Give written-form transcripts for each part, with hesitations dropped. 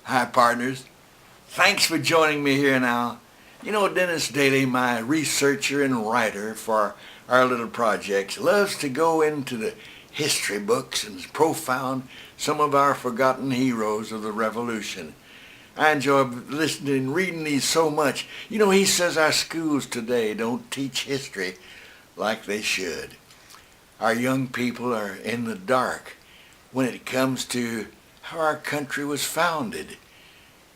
Hi, partners. Thanks for joining me here now. You know, Dennis Daly, my researcher and writer for our little projects, loves to go into the history books and profound some of our forgotten heroes of the Revolution. I enjoy listening and reading these so much. You know, he says our schools today don't teach history like they should. Our young people are in the dark when it comes to how our country was founded.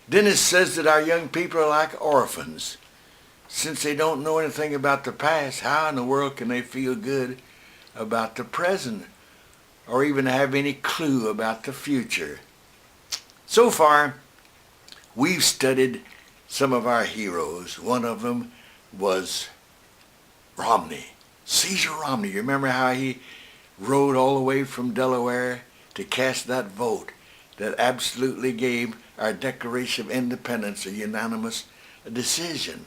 Dennis says that our young people are like orphans. Since they don't know anything about the past, how in the world can they feel good about the present or even have any clue about the future? So far, we've studied some of our heroes. One of them was Romney, Caesar Romney. You remember how he rode all the way from Delaware to cast that vote that absolutely gave our Declaration of Independence a unanimous decision.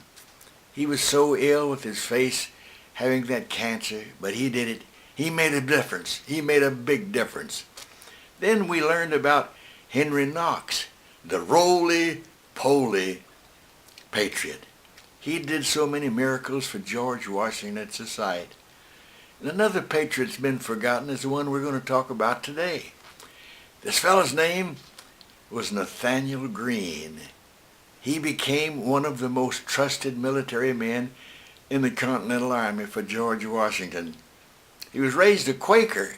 He was so ill with his face having that cancer, but he did it. He made a difference. He made a big difference. Then we learned about Henry Knox, the roly-poly patriot. He did so many miracles for George Washington at society. And another patriot that's been forgotten is the one we're going to talk about today. This fellow's name was Nathaniel Greene. He became one of the most trusted military men in the Continental Army for George Washington. He was raised a Quaker.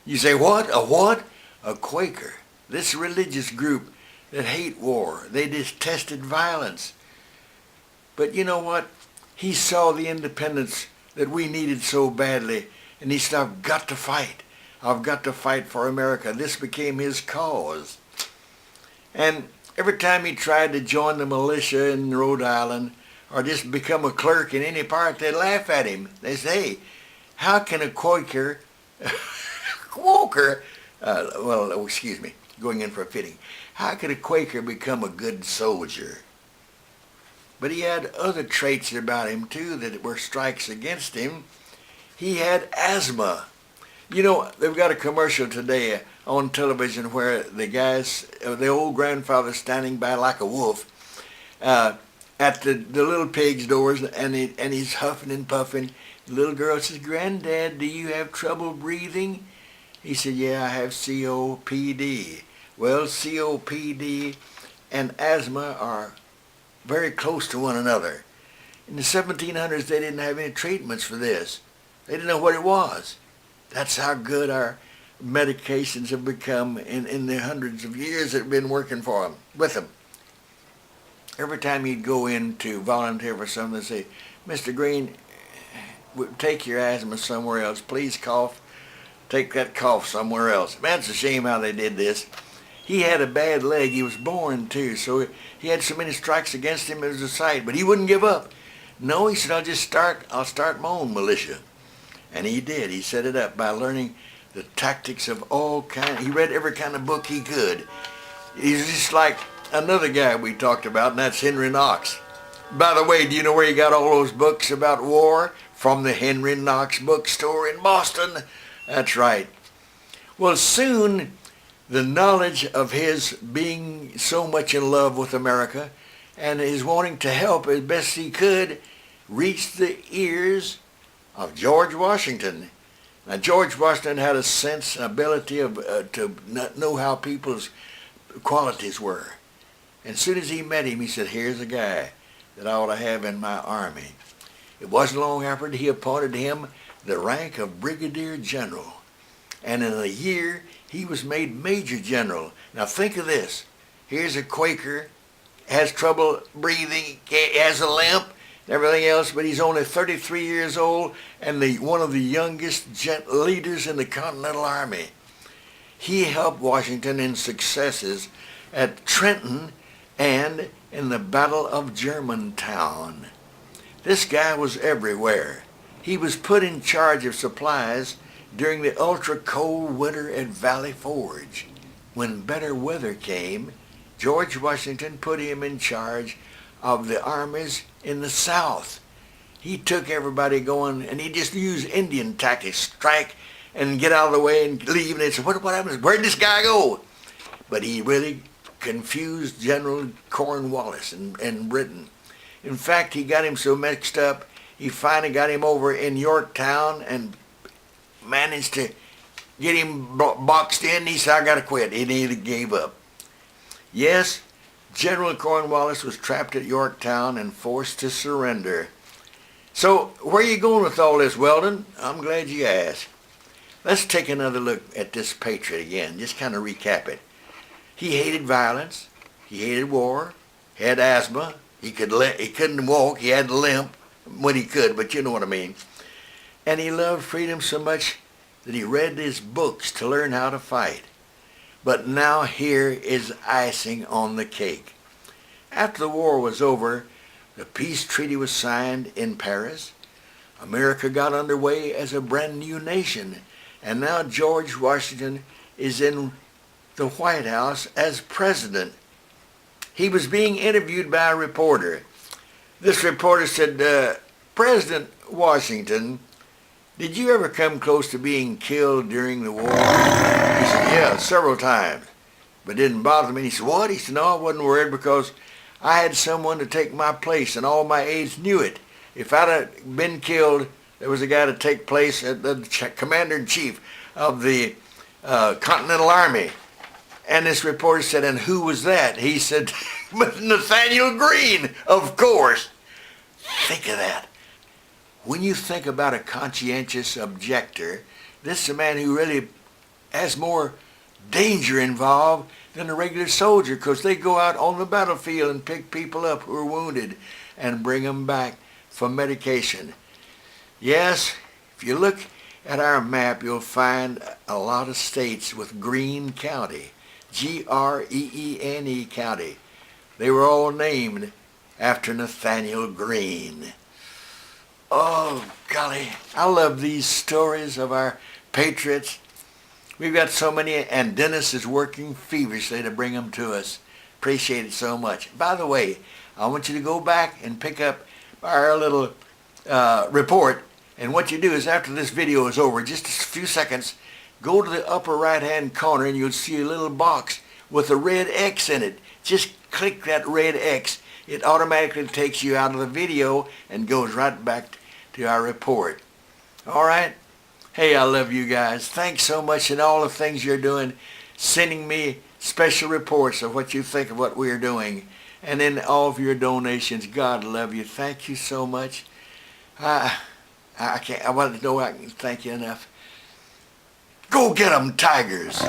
You say, what? A what? A Quaker. This religious group that hate war. They detested violence. But you know what? He saw the independence that we needed so badly, and he said, I've got to fight. I've got to fight for America. This became his cause. And every time he tried to join the militia in Rhode Island or just become a clerk in any part, they'd laugh at him. They say, hey, how can a Quaker, going in for a fitting, how could a Quaker become a good soldier? But he had other traits about him too that were strikes against him. He had asthma. You know, they've got a commercial today on television where the old grandfather standing by like a wolf at the little pig's doors, and he's huffing and puffing. The little girl says, Granddad, do you have trouble breathing? He said, yeah, I have COPD. Well, COPD and asthma are very close to one another. In the 1700s, they didn't have any treatments for this. They didn't know what it was. That's how good our medications have become in the hundreds of years that have been working with them. Every time he'd go in to volunteer for something, they'd say, Mr. Green, take your asthma somewhere else. Please take that cough somewhere else. Man, it's a shame how they did this. He had a bad leg. He was born too, so he had so many strikes against him as a sight, but he wouldn't give up. No, he said, I'll start my own militia. And he did. He set it up by learning the tactics of all kinds. He read every kind of book he could. He's just like another guy we talked about, and that's Henry Knox. By the way, do you know where he got all those books about war? From the Henry Knox bookstore in Boston. That's right. Well, soon the knowledge of his being so much in love with America and his wanting to help as best he could reached the ears of George Washington. Now, George Washington had a sense, ability to know how people's qualities were. And as soon as he met him, he said, here's a guy that I ought to have in my army. It wasn't long after he appointed him the rank of brigadier general. And in a year, he was made major general. Now think of this. Here's a Quaker, has trouble breathing, has a limp, everything else, but he's only 33 years old and one of the youngest leaders in the Continental Army. He helped Washington in successes at Trenton and in the Battle of Germantown. This guy was everywhere. He was put in charge of supplies during the ultra-cold winter at Valley Forge. When better weather came, George Washington put him in charge of the armies in the South. He took everybody going, and he just used Indian tactics, strike and get out of the way and leave. And they said, what happens? Where'd this guy go? But he really confused General Cornwallis in Britain. In fact, he got him so mixed up, he finally got him over in Yorktown and managed to get him boxed in. He said, I got to quit. And he gave up. Yes, General Cornwallis was trapped at Yorktown and forced to surrender. So, where are you going with all this, Weldon? I'm glad you asked. Let's take another look at this patriot again, just kind of recap it. He hated violence. He hated war. He had asthma. He couldn't walk. He had to limp when he could, but you know what I mean. And he loved freedom so much that he read his books to learn how to fight. But now here is icing on the cake. After the war was over, the peace treaty was signed in Paris. America got underway as a brand new nation. And now George Washington is in the White House as president. He was being interviewed by a reporter. This reporter said, President Washington, did you ever come close to being killed during the war? He said, yeah, several times. But it didn't bother me. He said, what? He said, no, I wasn't worried because I had someone to take my place and all my aides knew it. If I'd have been killed, there was a guy to take place, the commander-in-chief of the Continental Army. And this reporter said, and who was that? He said, Nathaniel Greene, of course. Think of that. When you think about a conscientious objector, this is a man who really has more danger involved than a regular soldier, because they go out on the battlefield and pick people up who are wounded and bring them back for medication. Yes, if you look at our map, you'll find a lot of states with Greene County, Greene County. They were all named after Nathaniel Greene. Oh, golly, I love these stories of our patriots. We've got so many, and Dennis is working feverishly to bring them to us. Appreciate it so much. By the way, I want you to go back and pick up our little report. And what you do is, after this video is over, just a few seconds, go to the upper right-hand corner and you'll see a little box with a red X in it. Just click that red X. It automatically takes you out of the video and goes right back to our report. All right? Hey, I love you guys. Thanks so much and all the things you're doing, sending me special reports of what you think of what we're doing, and then all of your donations. God love you. Thank you so much. I want to know I can thank you enough. Go get 'em, Tigers.